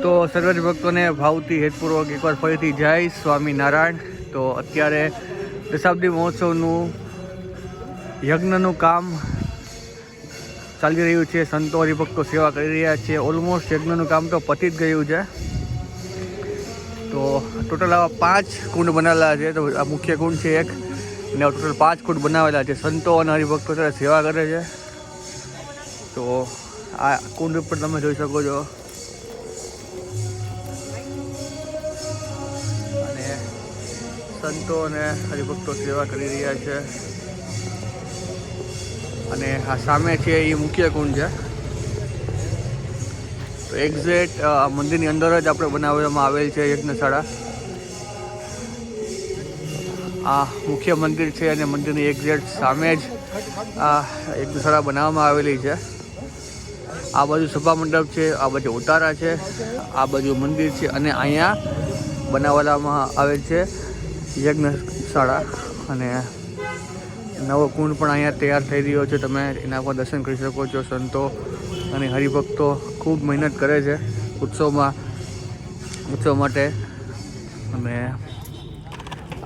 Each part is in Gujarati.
તો સર્વ ભક્તોને ભાવથી હેતપૂર્વક એકવાર ફરીથી જય સ્વામિનારાયણ. તો અત્યારે દશાબ્દી મહોત્સવનું યજ્ઞનું કામ ચાલી રહ્યું છે. સંતો હરિભક્તો સેવા કરી રહ્યા છે. ઓલમોસ્ટ યજ્ઞનું કામ તો પતી જ ગયું છે. તો ટોટલ આવા 5 કુંડ બનાવેલા છે. તો આ મુખ્ય કુંડ છે એક, અને ટોટલ 5 કુંડ બનાવેલા છે. સંતો અને હરિભક્તો ત્યારે સેવા કરે છે. તો આ કુંડ ઉપર તમે જોઈ શકો છો. અને સંતો અને હરિભક્તો સેવા કરી રહ્યા છે. અને આ સામે છે એ મુખ્ય કુંડ છે. તો એક્ઝેક્ટ મંદિરની અંદર જ આપણે બનાવવામાં આવેલ છે યજ્ઞશાળા. આ મુખ્ય મંદિર છે અને મંદિરની એક્ઝેક્ટ સામે જ આ યજ્ઞશાળા બનાવવામાં આવેલી છે. આ બાજુ સભા મંડપ છે, આ બાજુ ઉતારા છે, આ બાજુ મંદિર છે, અને અહીંયા બનાવવામાં આવેલ છે યજ્ઞશાળા. અને નવો કુંડ પણ અહીંયા તૈયાર થઈ રહ્યો છે. તમે એના પર દર્શન કરી શકો છો. સંતો અને હરિભક્તો ખૂબ મહેનત કરે છે ઉત્સવ માટે. અને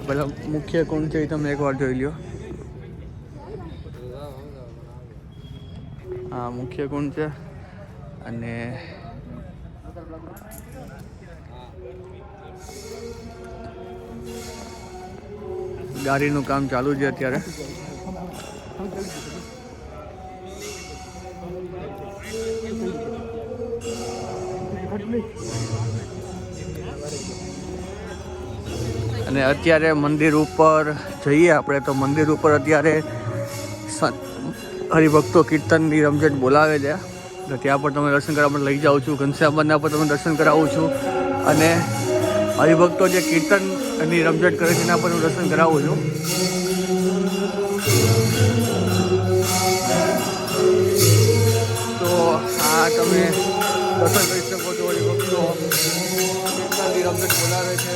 પેલા મુખ્ય કુંડ છે એ તમે એકવાર જોઈ લો. આ મુખ્ય કુંડ છે. અને ગાડીનું કામ ચાલુ છે અત્યારે. અને અત્યારે મંદિર ઉપર જઈએ આપણે. તો મંદિર ઉપર અત્યારે હરિભક્તો કીર્તનની રમઝટ બોલાવે છે. તો ત્યાં પર તમે દર્શન કરવા માટે લઈ જાઉં છું. ઘનશ્યામના પર તમે દર્શન કરાવું છું. અને હરિભક્તો જે કીર્તનની રમઝટ કરે છે એના પર હું દર્શન કરાવું છું. તો આ તમે દર્શન કરી શકો છો. હરિભક્તો કીર્તનની રમઝટ બોલાવે છે.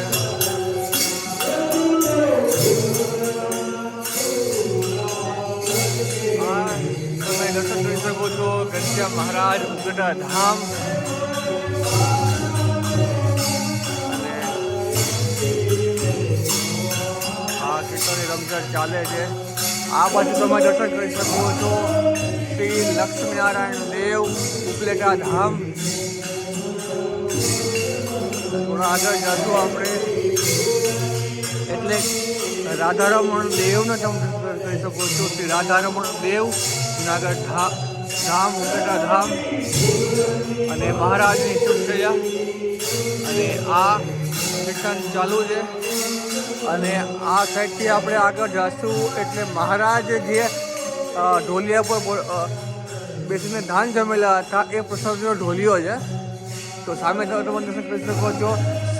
તમે દર્શન કરી શકો છો ઘનશ્યામ મહારાજ ઉગટા ધામ. અને આ કીર્તનની રમઝટ ચાલે છે. આ બાજુ તમે દર્શન કરી શકો છો શ્રી લક્ષ્મીનારાયણ દેવ ઉપલેટા ધામ. થોડા આગળ જશું આપણે એટલે રાધારમણ દેવને તમે કરી શકો છો. શ્રી રાધારમણ દેવ જુનાગઢ ધામ ઉપલેટા ધામ. અને મહારાજની શુભક્રિયા. અને આ કીર્તન ચાલુ છે. અને આ સાઈડથી આપણે આગળ જઈશું એટલે મહારાજ જે ઢોલિયા પર બેસીને ધાન જમેલા હતા એ પ્રસંગનો ઢોલિયો છે. તો સામે તમે દર્શન કરી શકો છો.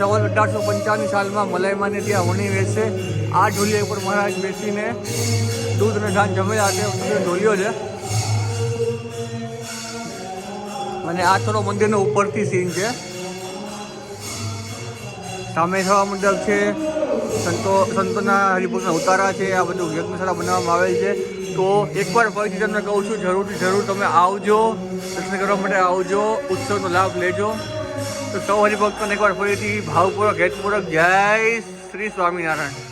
1855 સાલમાં મલાઈમાને ત્યાં વણી વેચે આ ઢોલિયા ઉપર મહારાજ બેસીને દૂધ અને ધાન જમેલા હતા. ઢોલિયો છે. અને આ થોડો મંદિરનો ઉપરથી સીન છે. સામે સભા મંડપ છે. સંતોના હરિભક્તના ઉતારા છે. આ બધું યજ્ઞશાળા બનાવવામાં આવેલ છે. તો એકવાર ફરીથી તમને કહું છું જરૂર તમે આવજો, દર્શન કરવા માટે આવજો, ઉત્સવનો લાભ લેજો. તો સૌ હરિભક્તોને એકવાર ફરીથી ભાવપૂર્વક હેતપૂર્વક જય શ્રી સ્વામિનારાયણ.